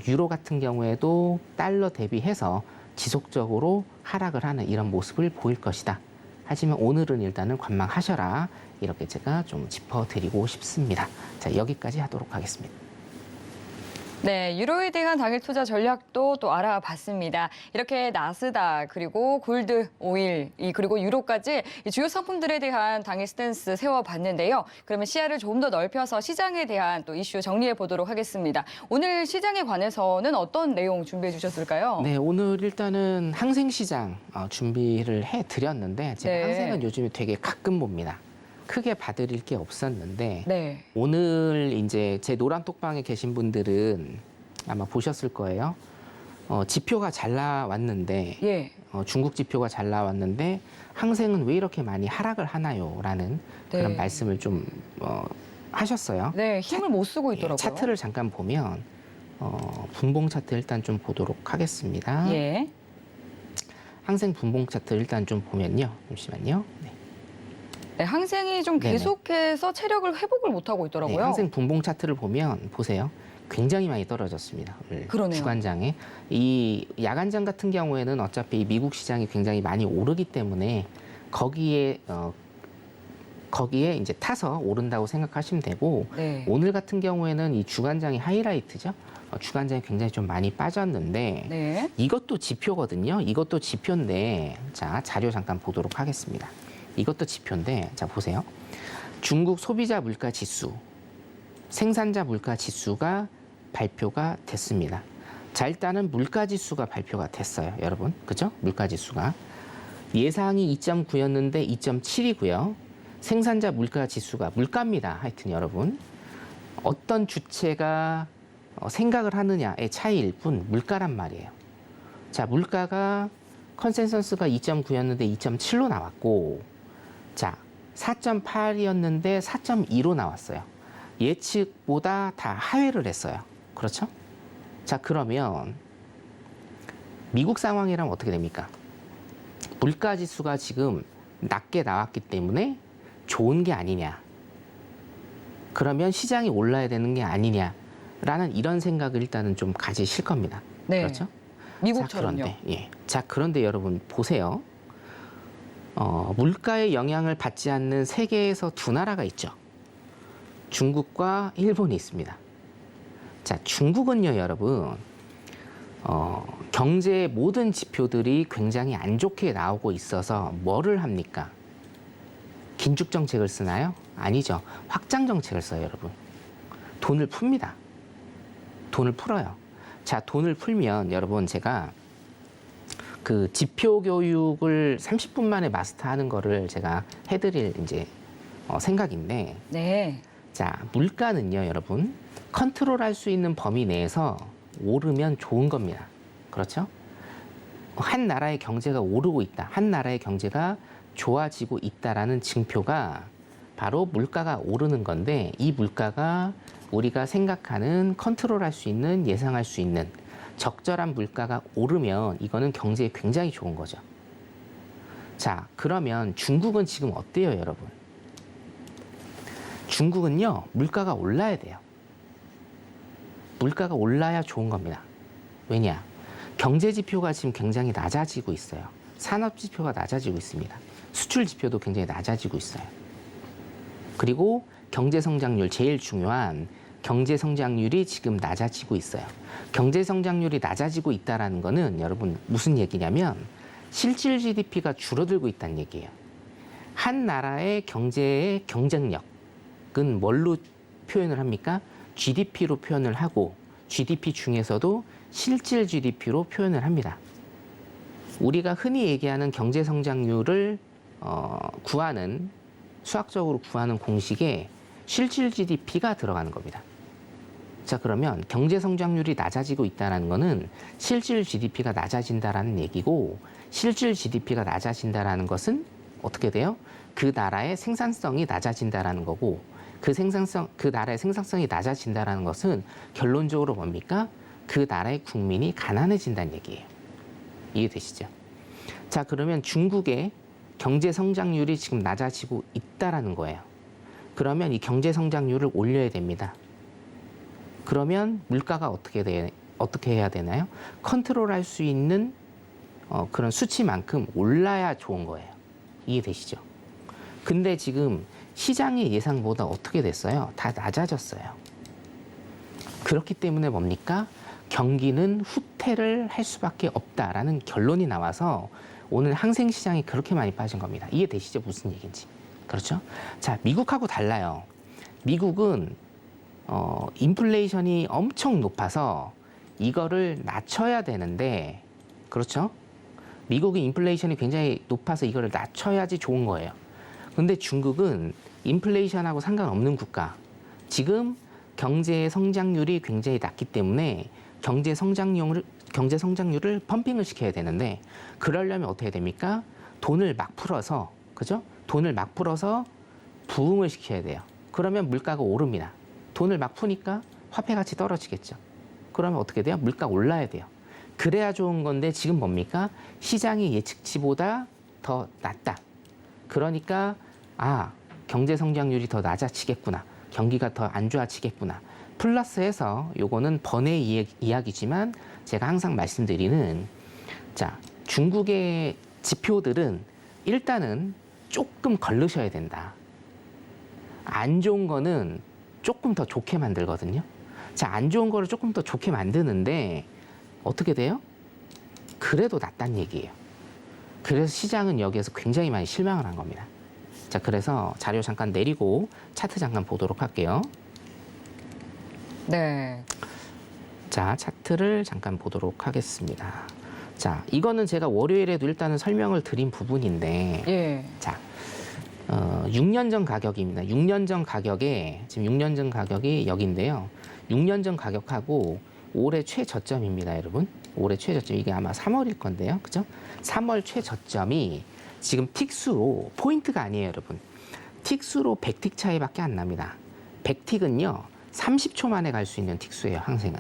유로 같은 경우에도 달러 대비해서 지속적으로 하락을 하는 이런 모습을 보일 것이다. 하지만 오늘은 일단은 관망하셔라. 이렇게 제가 좀 짚어드리고 싶습니다. 자, 여기까지 하도록 하겠습니다. 네, 유로에 대한 당일 투자 전략도 또 알아봤습니다. 이렇게 나스닥, 그리고 골드, 오일, 그리고 유로까지 이 주요 상품들에 대한 당일 스탠스 세워봤는데요. 그러면 시야를 조금 더 넓혀서 시장에 대한 또 이슈 정리해 보도록 하겠습니다. 오늘 시장에 관해서는 어떤 내용 준비해 주셨을까요? 네, 오늘 일단은 항생시장 준비를 해드렸는데, 제가 네. 항생은 요즘에 되게 가끔 봅니다. 크게 봐드릴 게 없었는데, 네. 오늘 이제 제 노란 톡방에 계신 분들은 아마 보셨을 거예요. 지표가 잘 나왔는데, 예. 중국 지표가 잘 나왔는데 항생은 왜 이렇게 많이 하락을 하나요? 라는 그런 네. 말씀을 좀 하셨어요. 네, 힘을 못 쓰고 있더라고요. 차트를 잠깐 보면 분봉 차트 일단 좀 보도록 하겠습니다. 예. 항생 분봉 차트 일단 좀 보면요. 잠시만요. 네. 네, 항생이 좀 네네. 계속해서 체력을 회복을 못하고 있더라고요. 네, 항생 분봉 차트를 보면 보세요. 굉장히 많이 떨어졌습니다. 오늘 그러네요. 주간장에. 이 야간장 같은 경우에는 어차피 미국 시장이 굉장히 많이 오르기 때문에 거기에 이제 타서 오른다고 생각하시면 되고, 네. 오늘 같은 경우에는 이 주간장이 하이라이트죠. 주간장이 굉장히 좀 많이 빠졌는데, 네. 이것도 지표거든요. 이것도 지표인데, 자, 자료 잠깐 보도록 하겠습니다. 이것도 지표인데, 자, 보세요. 중국 소비자 물가 지수, 생산자 물가 지수가 발표가 됐습니다. 자, 일단은 물가 지수가 발표가 됐어요, 여러분. 그죠? 물가 지수가. 예상이 2.9였는데 2.7이고요. 생산자 물가 지수가 물가입니다. 하여튼 여러분. 어떤 주체가 생각을 하느냐의 차이일 뿐 물가란 말이에요. 자, 물가가 컨센서스가 2.9였는데 2.7로 나왔고, 자, 4.8이었는데 4.2로 나왔어요. 예측보다 다 하회를 했어요. 그렇죠? 자, 그러면 미국 상황이라면 어떻게 됩니까? 물가 지수가 지금 낮게 나왔기 때문에 좋은 게 아니냐. 그러면 시장이 올라야 되는 게 아니냐라는 이런 생각을 일단은 좀 가지실 겁니다. 네. 그렇죠? 미국처럼요. 자, 자, 그런데 여러분 보세요. 물가의 영향을 받지 않는 세계에서 두 나라가 있죠. 중국과 일본이 있습니다. 자, 중국은요, 여러분, 경제의 모든 지표들이 굉장히 안 좋게 나오고 있어서 뭐를 합니까? 긴축 정책을 쓰나요? 아니죠. 확장 정책을 써요, 여러분. 돈을 풉니다. 돈을 풀어요. 자, 돈을 풀면 여러분, 제가 그 지표 교육을 30분 만에 마스터하는 거를 제가 해드릴 이제 생각인데, 네. 자, 물가는요, 여러분, 컨트롤할 수 있는 범위 내에서 오르면 좋은 겁니다. 그렇죠? 한 나라의 경제가 오르고 있다. 한 나라의 경제가 좋아지고 있다라는 징표가 바로 물가가 오르는 건데, 이 물가가 우리가 생각하는 컨트롤할 수 있는, 예상할 수 있는 적절한 물가가 오르면 이거는 경제에 굉장히 좋은 거죠. 자, 그러면 중국은 지금 어때요, 여러분? 중국은요, 물가가 올라야 돼요. 물가가 올라야 좋은 겁니다. 왜냐? 경제 지표가 지금 굉장히 낮아지고 있어요. 산업 지표가 낮아지고 있습니다. 수출 지표도 굉장히 낮아지고 있어요. 그리고 경제 성장률, 제일 중요한 경제 성장률이 지금 낮아지고 있어요. 경제 성장률이 낮아지고 있다는 거는 여러분 무슨 얘기냐면 실질 GDP가 줄어들고 있다는 얘기예요. 한 나라의 경제의 경쟁력은 뭘로 표현을 합니까? GDP로 표현을 하고 GDP 중에서도 실질 GDP로 표현을 합니다. 우리가 흔히 얘기하는 경제 성장률을 구하는 수학적으로 구하는 공식에 실질 GDP가 들어가는 겁니다. 자, 그러면 경제 성장률이 낮아지고 있다는 것은 실질 GDP가 낮아진다라는 얘기고, 실질 GDP가 낮아진다라는 것은 어떻게 돼요? 그 나라의 생산성이 낮아진다라는 거고, 그 나라의 생산성이 낮아진다라는 것은 결론적으로 뭡니까? 그 나라의 국민이 가난해진다는 얘기예요. 이해되시죠? 자, 그러면 중국의 경제 성장률이 지금 낮아지고 있다라는 거예요. 그러면 이 경제 성장률을 올려야 됩니다. 그러면 물가가 어떻게 해야 되나요? 컨트롤할 수 있는 그런 수치만큼 올라야 좋은 거예요. 이해되시죠? 근데 지금 시장의 예상보다 어떻게 됐어요? 다 낮아졌어요. 그렇기 때문에 뭡니까? 경기는 후퇴를 할 수밖에 없다라는 결론이 나와서 오늘 항생 시장이 그렇게 많이 빠진 겁니다. 이해되시죠? 무슨 얘기인지. 그렇죠? 자, 미국하고 달라요. 미국은 인플레이션이 엄청 높아서 이거를 낮춰야 되는데, 그렇죠? 미국이 인플레이션이 굉장히 높아서 이거를 낮춰야지 좋은 거예요. 근데 중국은 인플레이션하고 상관없는 국가. 지금 경제 성장률이 굉장히 낮기 때문에 경제 성장률을 펌핑을 시켜야 되는데, 그러려면 어떻게 됩니까? 돈을 막 풀어서, 그죠? 돈을 막 풀어서 부흥을 시켜야 돼요. 그러면 물가가 오릅니다. 돈을 막 푸니까 화폐 가치 떨어지겠죠. 그러면 어떻게 돼요? 물가 올라야 돼요. 그래야 좋은 건데 지금 뭡니까? 시장의 예측치보다 더 낮다. 그러니까 경제 성장률이 더 낮아지겠구나. 경기가 더 안 좋아지겠구나. 플러스해서 요거는 번외 이야기지만 제가 항상 말씀드리는, 자, 중국의 지표들은 일단은 조금 걸르셔야 된다. 안 좋은 거는 조금 더 좋게 만들거든요. 자, 안 좋은 거를 조금 더 좋게 만드는데 어떻게 돼요? 그래도 낫단 얘기예요. 그래서 시장은 여기에서 굉장히 많이 실망을 한 겁니다. 자, 그래서 자료 잠깐 내리고 차트 잠깐 보도록 할게요. 네. 자, 차트를 잠깐 보도록 하겠습니다. 자, 이거는 제가 월요일에도 일단은 설명을 드린 부분인데, 예. 자, 6년 전 가격입니다. 6년 전 가격에, 지금 6년 전 가격이 여기인데요. 6년 전 가격하고 올해 최저점입니다, 여러분. 올해 최저점, 이게 아마 3월일 건데요. 그죠? 3월 최저점이 지금 틱수로, 포인트가 아니에요, 여러분. 틱수로 100틱 차이밖에 안 납니다. 100틱은요, 30초 만에 갈 수 있는 틱수예요, 항생은.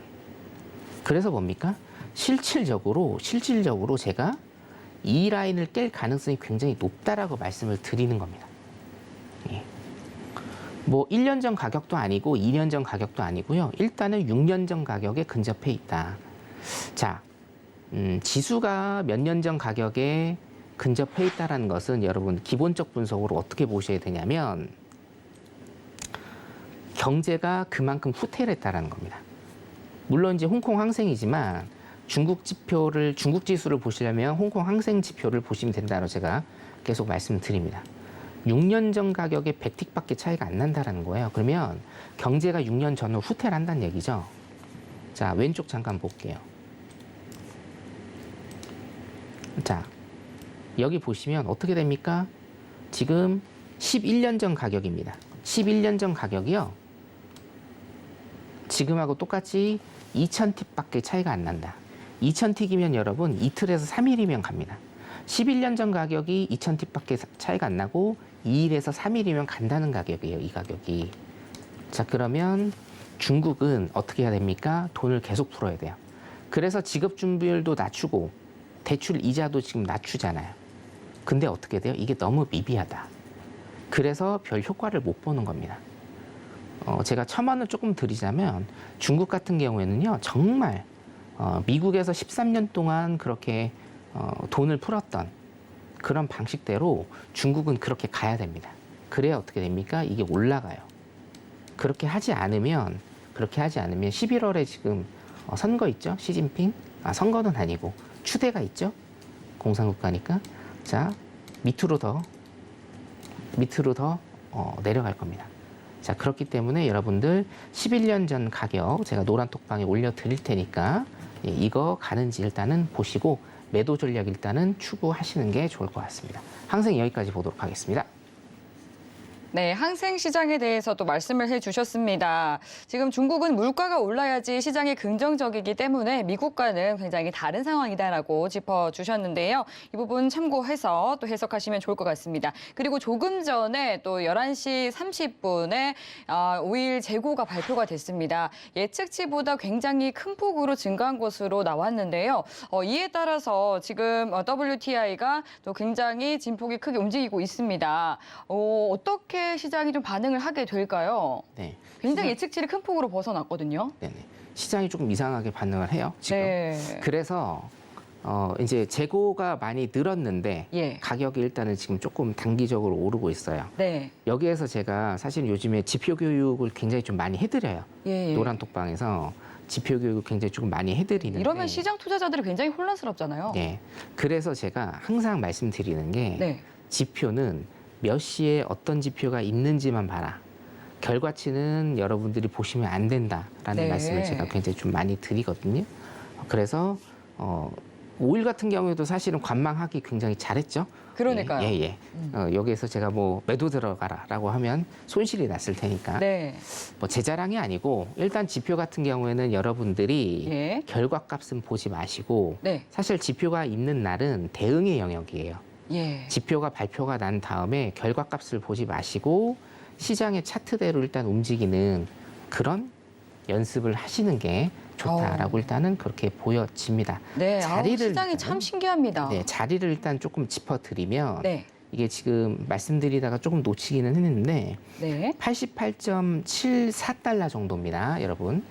그래서 뭡니까? 실질적으로 제가 이 라인을 깰 가능성이 굉장히 높다라고 말씀을 드리는 겁니다. 예. 뭐 1년 전 가격도 아니고 2년 전 가격도 아니고요. 일단은 6년 전 가격에 근접해 있다. 자, 지수가 몇 년 전 가격에 근접해 있다는 것은 여러분 기본적 분석으로 어떻게 보셔야 되냐면, 경제가 그만큼 후퇴를 했다는 겁니다. 물론 이제 홍콩 항생이지만 중국 지수를 보시려면 홍콩 항생 지표를 보시면 된다고 제가 계속 말씀드립니다. 6년 전 가격에 100틱밖에 차이가 안 난다는 거예요. 그러면 경제가 6년 전후 후퇴를 한다는 얘기죠. 자, 왼쪽 잠깐 볼게요. 자, 여기 보시면 어떻게 됩니까? 지금 11년 전 가격입니다. 11년 전 가격이요, 지금하고 똑같이 2000틱밖에 차이가 안 난다. 2000틱이면 여러분 이틀에서 3일이면 갑니다. 11년 전 가격이 2000틱밖에 차이가 안 나고 2일에서 3일이면 간다는 가격이에요, 이 가격이. 자, 그러면 중국은 어떻게 해야 됩니까? 돈을 계속 풀어야 돼요. 그래서 지급준비율도 낮추고 대출 이자도 지금 낮추잖아요. 근데 어떻게 돼요? 이게 너무 미비하다. 그래서 별 효과를 못 보는 겁니다. 제가 첨언을 조금 드리자면, 중국 같은 경우에는요, 정말 미국에서 13년 동안 그렇게 돈을 풀었던 그런 방식대로 중국은 그렇게 가야 됩니다. 그래야 어떻게 됩니까? 이게 올라가요. 그렇게 하지 않으면 11월에 지금 선거 있죠? 시진핑? 선거는 아니고 추대가 있죠? 공산국가니까. 자, 밑으로 더 내려갈 겁니다. 자, 그렇기 때문에 여러분들 11년 전 가격 제가 노란 톡방에 올려드릴 테니까 예, 이거 가는지 일단은 보시고 매도 전략 일단은 추구하시는 게 좋을 것 같습니다. 항상 여기까지 보도록 하겠습니다. 네, 항생 시장에 대해서도 말씀을 해주셨습니다. 지금 중국은 물가가 올라야지 시장이 긍정적이기 때문에 미국과는 굉장히 다른 상황이다라고 짚어주셨는데요. 이 부분 참고해서 또 해석하시면 좋을 것 같습니다. 그리고 조금 전에 또 11시 30분에 5일 재고가 발표가 됐습니다. 예측치보다 굉장히 큰 폭으로 증가한 것으로 나왔는데요. 이에 따라서 지금 WTI가 또 굉장히 진폭이 크게 움직이고 있습니다. 어떻게 시장이 좀 반응을 하게 될까요? 네. 굉장히 예측치를 큰 폭으로 벗어났거든요. 네네. 시장이 조금 이상하게 반응을 해요, 지금. 네. 그래서 이제 재고가 많이 늘었는데 예. 가격이 일단은 지금 조금 단기적으로 오르고 있어요. 네. 여기에서 제가 사실 요즘에 지표 교육을 굉장히 좀 많이 해드려요. 예. 노란 톡방에서 지표 교육을 굉장히 조금 많이 해드리는데 이러면 시장 투자자들이 굉장히 혼란스럽잖아요. 네. 그래서 제가 항상 말씀드리는 게 네. 지표는 몇 시에 어떤 지표가 있는지만 봐라. 결과치는 여러분들이 보시면 안 된다라는 네. 말씀을 제가 굉장히 좀 많이 드리거든요. 그래서 5일 같은 경우에도 사실은 관망하기 굉장히 잘했죠. 그러니까요. 예, 예. 여기에서 제가 뭐 매도 들어가라라고 하면 손실이 났을 테니까 네. 뭐 제 자랑이 아니고 일단 지표 같은 경우에는 여러분들이 예. 결과값은 보지 마시고 네. 사실 지표가 있는 날은 대응의 영역이에요. 예. 지표가 발표가 난 다음에 결과값을 보지 마시고 시장의 차트대로 일단 움직이는 그런 연습을 하시는 게 좋다라고 일단은 그렇게 보여집니다. 네. 자리를 시장이 일단은, 참 신기합니다. 네, 자리를 일단 조금 짚어드리면 네. 이게 지금 말씀드리다가 조금 놓치기는 했는데 네. 88.74달러 정도입니다, 여러분.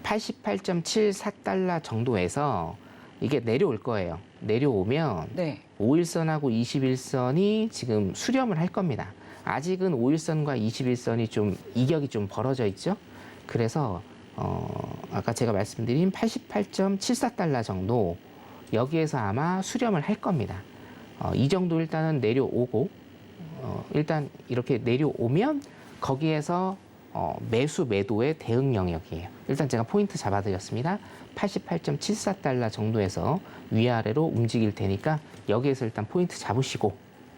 88.74달러 정도에서 이게 내려올 거예요. 내려오면 네. 5일선하고 21선이 지금 수렴을 할 겁니다. 아직은 5일선과 21선이 좀 이격이 좀 벌어져 있죠. 그래서 아까 제가 말씀드린 88.74달러 정도 여기에서 아마 수렴을 할 겁니다. 이 정도 일단은 내려오고 일단 이렇게 내려오면 거기에서 매수 매도의 대응 영역이에요. 일단 제가 포인트 잡아드렸습니다. 88.74달러 정도에서 위아래로 움직일 테니까 여기에서 일단 포인트 잡으시고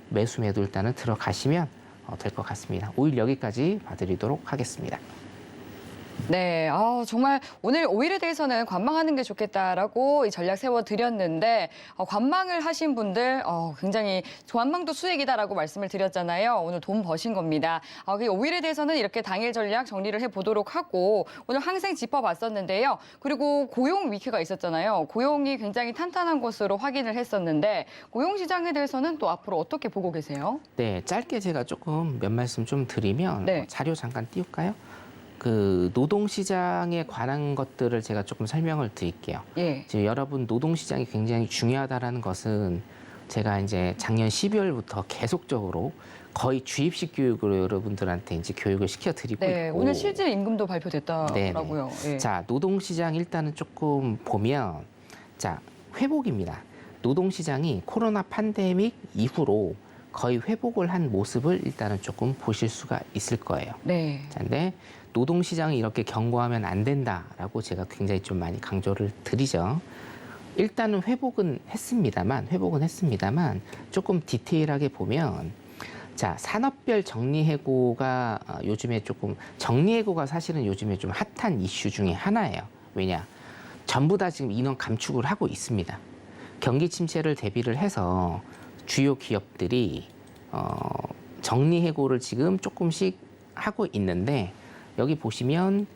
매수 매도 일단은 들어가시면 될 것 같습니다. 5일 여기까지 봐드리도록 하겠습니다. 네, 정말 오늘 5일에 대해서는 관망하는 게 좋겠다라고 이 전략 세워드렸는데 관망을 하신 분들 굉장히 관망도 수익이다라고 말씀을 드렸잖아요. 오늘 돈 버신 겁니다. 5일에 대해서는 이렇게 당일 전략 정리를 해보도록 하고 오늘 항생 짚어봤었는데요. 그리고 고용 위키가 있었잖아요. 고용이 굉장히 탄탄한 것으로 확인을 했었는데 고용 시장에 대해서는 또 앞으로 어떻게 보고 계세요? 네, 짧게 제가 조금 몇 말씀 좀 드리면 네. 자료 잠깐 띄울까요? 그 노동시장에 관한 것들을 제가 조금 설명을 드릴게요. 예. 지금 여러분 노동시장이 굉장히 중요하다라는 것은 제가 이제 작년 12월부터 계속적으로 거의 주입식 교육으로 여러분들한테 이제 교육을 시켜드리고 네, 있고. 오늘 실질 임금도 발표됐다라고요. 예. 자, 노동시장 일단은 조금 보면 자, 회복입니다. 노동시장이 코로나 팬데믹 이후로 거의 회복을 한 모습을 일단은 조금 보실 수가 있을 거예요. 네. 자, 근데 노동시장이 이렇게 경고하면 안 된다라고 제가 굉장히 좀 많이 강조를 드리죠. 일단은 회복은 했습니다만 조금 디테일하게 보면 자, 산업별 정리해고가 요즘에 조금 정리해고가 사실은 요즘에 좀 핫한 이슈 중에 하나예요. 왜냐? 전부 다 지금 인원 감축을 하고 있습니다. 경기 침체를 대비를 해서 주요 기업들이 정리해고를 지금 조금씩 하고 있는데 여기 보시면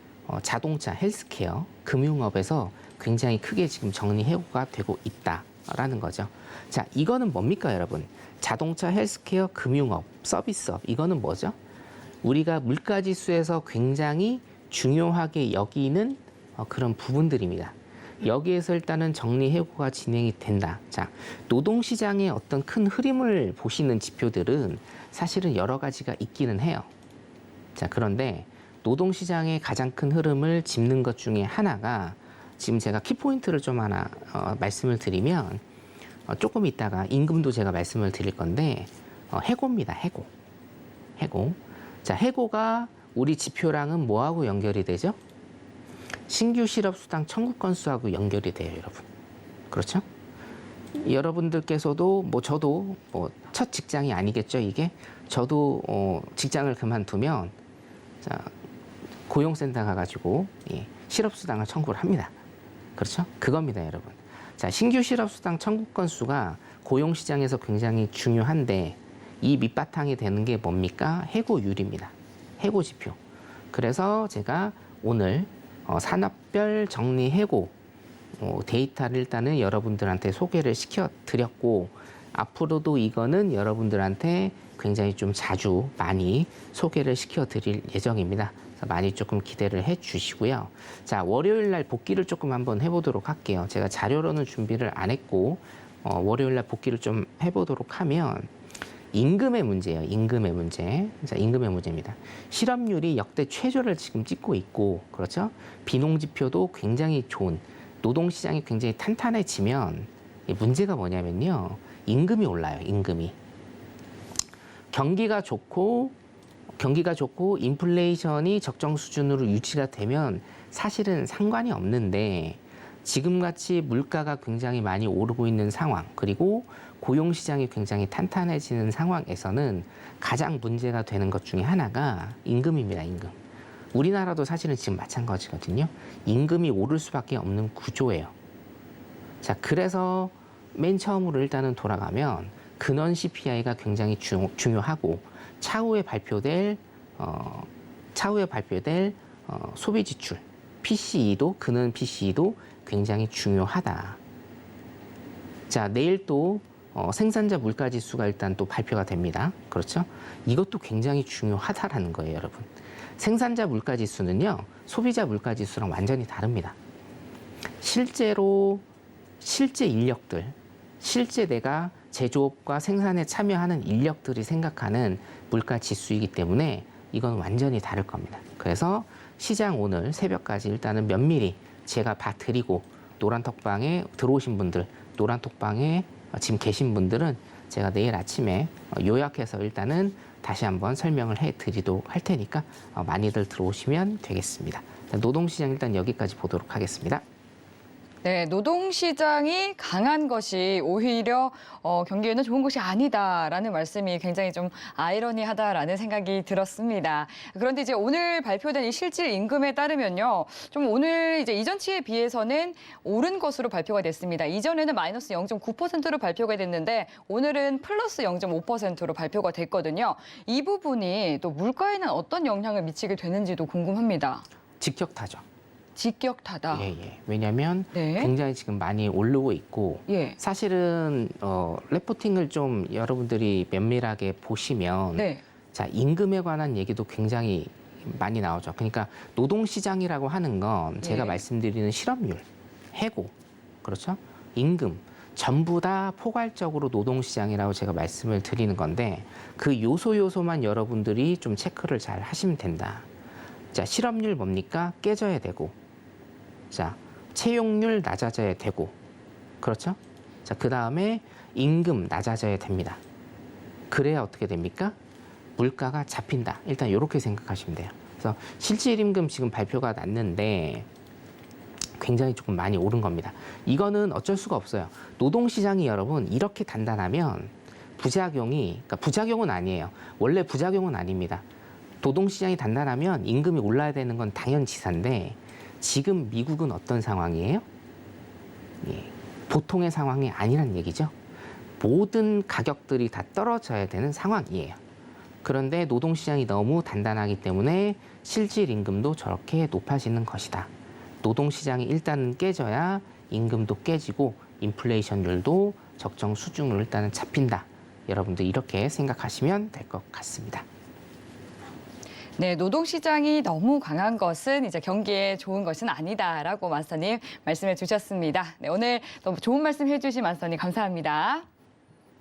자동차, 헬스케어, 금융업에서 굉장히 크게 지금 정리해고가 되고 있다라는 거죠. 자, 이거는 뭡니까, 여러분? 자동차, 헬스케어, 금융업, 서비스업, 이거는 뭐죠? 우리가 물가지수에서 굉장히 중요하게 여기는 그런 부분들입니다. 여기에서 일단은 정리해고가 진행이 된다. 자, 노동시장의 어떤 큰 흐름을 보시는 지표들은 사실은 여러 가지가 있기는 해요. 자, 그런데 노동시장의 가장 큰 흐름을 짚는 것 중에 하나가 지금 제가 키포인트를 좀 하나 말씀을 드리면 조금 있다가 임금도 제가 말씀을 드릴 건데 해고입니다. 해고. 자, 해고가 우리 지표랑은 뭐하고 연결이 되죠? 신규 실업수당 청구 건수하고 연결이 돼요, 여러분. 그렇죠? 여러분들께서도 저도 첫 직장이 아니겠죠, 이게. 저도 직장을 그만두면 고용센터 가가지고 실업수당을 청구를 합니다. 그렇죠? 그겁니다, 여러분. 자, 신규 실업수당 청구 건수가 고용시장에서 굉장히 중요한데 이 밑바탕이 되는 게 뭡니까? 해고율입니다. 해고지표. 그래서 제가 오늘 산업별 정리 해고 데이터를 일단은 여러분들한테 소개를 시켜드렸고 앞으로도 이거는 여러분들한테 굉장히 좀 자주 많이 소개를 시켜드릴 예정입니다. 그래서 많이 조금 기대를 해 주시고요. 자, 월요일 날 복귀를 조금 한번 해보도록 할게요. 제가 자료로는 준비를 안 했고 월요일 날 복귀를 좀 해보도록 하면 임금의 문제예요. 임금의 문제. 자, 임금의 문제입니다. 실업률이 역대 최저를 지금 찍고 있고, 그렇죠? 비농지표도 굉장히 좋은, 노동시장이 굉장히 탄탄해지면 문제가 뭐냐면요. 임금이 올라요. 임금이. 경기가 좋고 인플레이션이 적정 수준으로 유지가 되면 사실은 상관이 없는데 지금같이 물가가 굉장히 많이 오르고 있는 상황, 그리고 고용시장이 굉장히 탄탄해지는 상황에서는 가장 문제가 되는 것 중에 하나가 임금입니다. 임금. 우리나라도 사실은 지금 마찬가지거든요. 임금이 오를 수밖에 없는 구조예요. 자, 그래서 맨 처음으로 일단은 돌아가면 근원 CPI가 굉장히 중요하고 차후에 발표될 소비 지출 PCE도 근원 PCE도 굉장히 중요하다. 자, 내일 또 생산자 물가 지수가 일단 또 발표가 됩니다. 그렇죠? 이것도 굉장히 중요하다라는 거예요, 여러분. 생산자 물가 지수는요, 소비자 물가 지수랑 완전히 다릅니다. 실제 인력들, 실제 내가 제조업과 생산에 참여하는 인력들이 생각하는 물가 지수이기 때문에 이건 완전히 다를 겁니다. 그래서 시장 오늘 새벽까지 일단은 면밀히 제가 봐드리고 노란톡방에 들어오신 분들, 노란톡방에 지금 계신 분들은 제가 내일 아침에 요약해서 일단은 다시 한번 설명을 해드리도록 할 테니까 많이들 들어오시면 되겠습니다. 노동시장 일단 여기까지 보도록 하겠습니다. 네, 노동시장이 강한 것이 오히려 경기에는 좋은 것이 아니다라는 말씀이 굉장히 좀 아이러니하다라는 생각이 들었습니다. 그런데 이제 오늘 발표된 이 실질 임금에 따르면요, 좀 오늘 이제 이전치에 비해서는 오른 것으로 발표가 됐습니다. 이전에는 마이너스 0.9%로 발표가 됐는데 오늘은 플러스 0.5%로 발표가 됐거든요. 이 부분이 또 물가에는 어떤 영향을 미치게 되는지도 궁금합니다. 직격타죠. 직격타다. 예. 왜냐하면 네. 굉장히 지금 많이 오르고 있고 예. 사실은 레포팅을 좀 여러분들이 면밀하게 보시면 네. 자, 임금에 관한 얘기도 굉장히 많이 나오죠. 그러니까 노동시장이라고 하는 건 제가 네. 말씀드리는 실업률, 해고, 그렇죠? 임금 전부 다 포괄적으로 노동시장이라고 제가 말씀을 드리는 건데 그 요소만 여러분들이 좀 체크를 잘 하시면 된다. 자, 실업률 뭡니까? 깨져야 되고, 자, 채용률 낮아져야 되고, 그렇죠? 자, 그 다음에 임금 낮아져야 됩니다. 그래야 어떻게 됩니까? 물가가 잡힌다. 일단 이렇게 생각하시면 돼요. 그래서 실질 임금 지금 발표가 났는데 굉장히 조금 많이 오른 겁니다. 이거는 어쩔 수가 없어요. 노동시장이 여러분 이렇게 단단하면 그러니까 부작용은 아니에요. 원래 부작용은 아닙니다. 노동시장이 단단하면 임금이 올라야 되는 건 당연지사인데 지금 미국은 어떤 상황이에요? 예, 보통의 상황이 아니란 얘기죠. 모든 가격들이 다 떨어져야 되는 상황이에요. 그런데 노동시장이 너무 단단하기 때문에 실질 임금도 저렇게 높아지는 것이다. 노동시장이 일단은 깨져야 임금도 깨지고 인플레이션율도 적정 수준으로 일단은 잡힌다. 여러분들 이렇게 생각하시면 될 것 같습니다. 네, 노동시장이 너무 강한 것은 이제 경기에 좋은 것은 아니다라고 만스터님 말씀해 주셨습니다. 네, 오늘 너무 좋은 말씀 해주신 만스터님 감사합니다.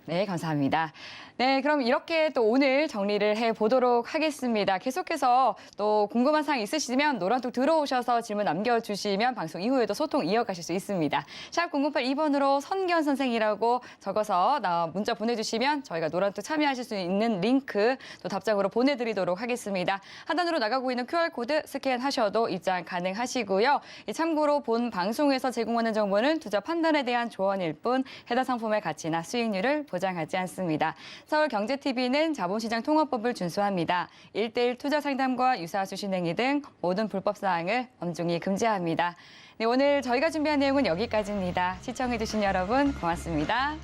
네, 감사합니다. 네, 그럼 이렇게 또 오늘 정리를 해보도록 하겠습니다. 계속해서 또 궁금한 사항 있으시면 노란톡 들어오셔서 질문 남겨주시면 방송 이후에도 소통 이어가실 수 있습니다. 샵 0082번으로 선견 선생이라고 적어서 문자 보내주시면 저희가 노란톡 참여하실 수 있는 링크 또 답장으로 보내드리도록 하겠습니다. 하단으로 나가고 있는 QR코드 스캔하셔도 입장 가능하시고요. 참고로 본 방송에서 제공하는 정보는 투자 판단에 대한 조언일 뿐 해당 상품의 가치나 수익률을 보장하지 않습니다. 서울경제TV는 자본시장 통화법을 준수합니다. 1:1 투자 상담과 유사 수신행위 등 모든 불법 사항을 엄중히 금지합니다. 네, 오늘 저희가 준비한 내용은 여기까지입니다. 시청해주신 여러분 고맙습니다.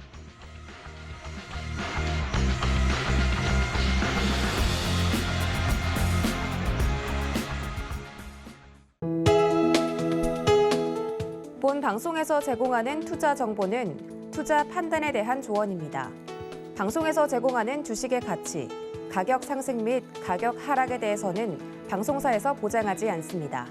본 방송에서 제공하는 투자 정보는 투자 판단에 대한 조언입니다. 방송에서 제공하는 주식의 가치, 가격 상승 및 가격 하락에 대해서는 방송사에서 보장하지 않습니다.